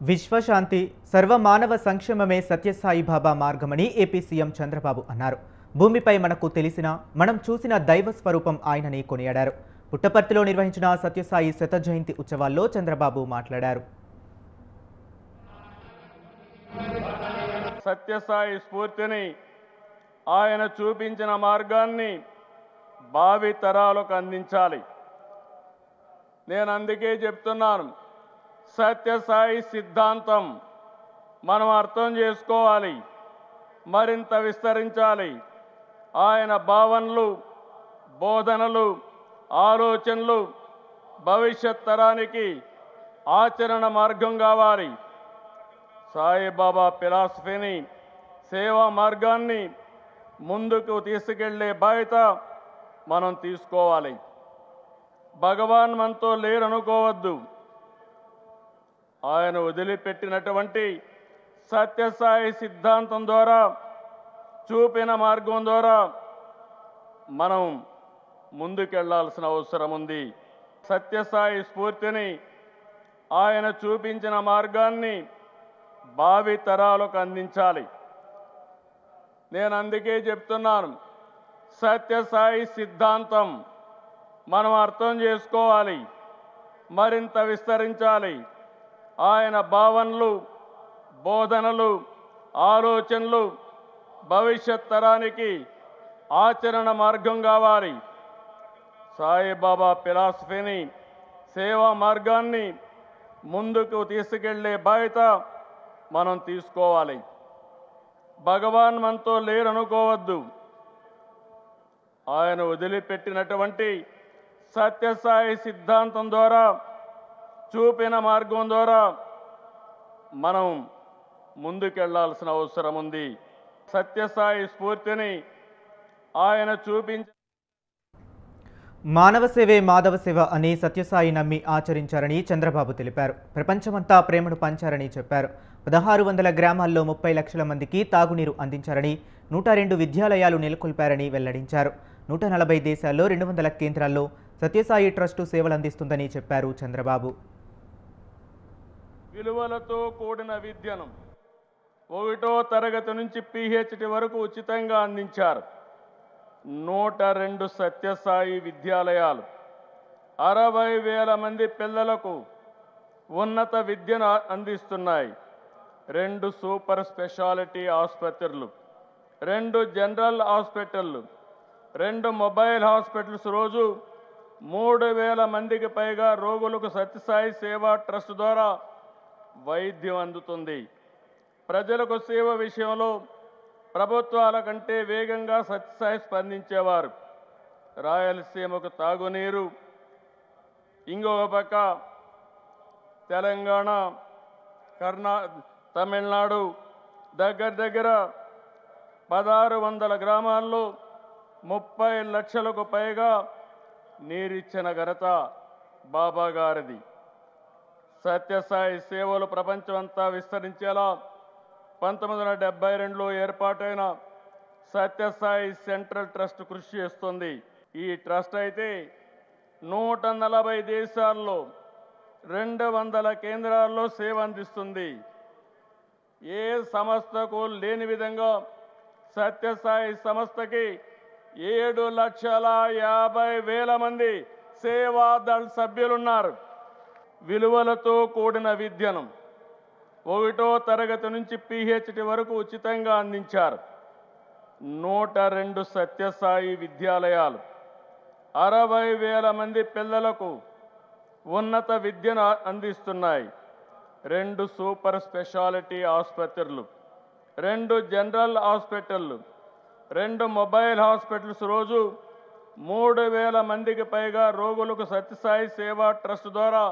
విశ్వశాంతి సర్వమానవ సంక్షేమమే సత్యసాయి బాబా మార్గమని ఏపీ సీఎం చంద్రబాబు అన్నారు. భూమిపై మనకు తెలిసిన మనం చూసిన దైవ స్వరూపం ఆయనని కొనియాడారు. పుట్టపర్తిలో నిర్వహించిన సత్యసాయి శత జయంతి ఉత్సవాల్లో చంద్రబాబు మాట్లాడారు. సత్యసాయి స్ఫూర్తిని ఆయన చూపించిన మార్గాన్ని భావి తరాలకు అందించాలి. నేను అందుకే చెప్తున్నాను, సత్యసాయి సిద్ధాంతం మనం అర్థం చేసుకోవాలి, మరింత విస్తరించాలి. ఆయన భావనలు, బోధనలు, ఆలోచనలు భవిష్యత్ తరానికి ఆచరణ మార్గం కావాలి. సాయిబాబా ఫిలాసఫీని, సేవా మార్గాన్ని ముందుకు తీసుకెళ్లే బాధ్యత మనం తీసుకోవాలి. భగవాన్ మనతో లేరనుకోవద్దు. ఆయన వదిలిపెట్టినటువంటి సత్యసాయి సిద్ధాంతం ద్వారా, చూపిన మార్గం ద్వారా మనం ముందుకెళ్లాల్సిన అవసరం ఉంది. సత్యసాయి స్ఫూర్తిని ఆయన చూపించిన మార్గాన్ని భావి తరాలకు అందించాలి. నేను అందుకే చెప్తున్నాను, సత్యసాయి సిద్ధాంతం మనం అర్థం చేసుకోవాలి, మరింత విస్తరించాలి. ఆయన భావనలు, బోధనలు, ఆలోచనలు భవిష్యత్ తరానికి ఆచరణ మార్గం కావాలి. సాయిబాబా ఫిలాసఫీని, సేవా మార్గాన్ని ముందుకు తీసుకెళ్లే బాధ్యత మనం తీసుకోవాలి. భగవాన్ మనతో లేరనుకోవద్దు. ఆయన వదిలిపెట్టినటువంటి సత్యసాయి సిద్ధాంతం ద్వారా, చూపిన మార్గం ద్వారా మనం ముందుకెళ్లాల్సిన అవసరం ఉంది. సత్యసాయి స్ఫూర్తిని ఆయన మానవ సేవే మాధవ సేవ అని సత్యసాయి నమ్మి ఆచరించారని చంద్రబాబు తెలిపారు. ప్రపంచమంతా ప్రేమను పంచారని చెప్పారు. 1600 గ్రామాల్లో 30 లక్షల మందికి తాగునీరు అందించారని, 102 విద్యాలయాలు నెలకొల్పారని వెల్లడించారు. 140 దేశాల్లో 200 కేంద్రాల్లో సత్యసాయి ట్రస్టు సేవలు అందిస్తుందని చెప్పారు చంద్రబాబు. విలువలతో కూడిన విద్యను 1వ తరగతి నుంచి PhD వరకు ఉచితంగా అందించారు. 102 సత్యసాయి విద్యాలయాలు 60,000 మంది పిల్లలకు ఉన్నత విద్యను అందిస్తున్నాయి. 2 సూపర్ స్పెషాలిటీ ఆసుపత్రులు, 2 జనరల్ హాస్పిటళ్ళు, 2 మొబైల్ హాస్పిటల్స్ రోజు 3,000 మందికి పైగా రోగులకు సత్యసాయి సేవా ట్రస్ట్ ద్వారా వైద్యం అందుతుంది. ప్రజలకు సేవ విషయంలో ప్రభుత్వాల కంటే వేగంగా సత్యసాయి స్పందించేవారు. రాయలసీమకు తాగునీరు, ఇంకొక పక్క తెలంగాణ, తమిళనాడు దగ్గర 1600 గ్రామాల్లో 30 లక్షలకు పైగా నీరిచ్చిన ఘనత బాబా గారిది. సత్యసాయి సేవలు ప్రపంచమంతా విస్తరించేలా 1972లో ఏర్పాటైన సత్యసాయి సెంట్రల్ ట్రస్ట్ కృషి చేస్తుంది. ఈ ట్రస్ట్ అయితే 140 దేశాల్లో 200 కేంద్రాల్లో సేవ అందిస్తుంది. ఏ సంస్థకు లేని విధంగా సత్యసాయి సంస్థకి 7,50,000 మంది సేవాదళ సభ్యులున్నారు. విలువలతో కూడిన విద్యను 1వ తరగతి నుంచి PhD వరకు ఉచితంగా అందించారు. 102 సత్యసాయి విద్యాలయాలు 60,000 మంది పిల్లలకు ఉన్నత విద్యను అందిస్తున్నాయి. 2 సూపర్ స్పెషాలిటీ ఆసుపత్రులు, 2 జనరల్ హాస్పిటళ్ళు, 2 మొబైల్ హాస్పిటల్స్ రోజు 3,000 మందికి పైగా రోగులకు సత్యసాయి సేవా ట్రస్ట్ ద్వారా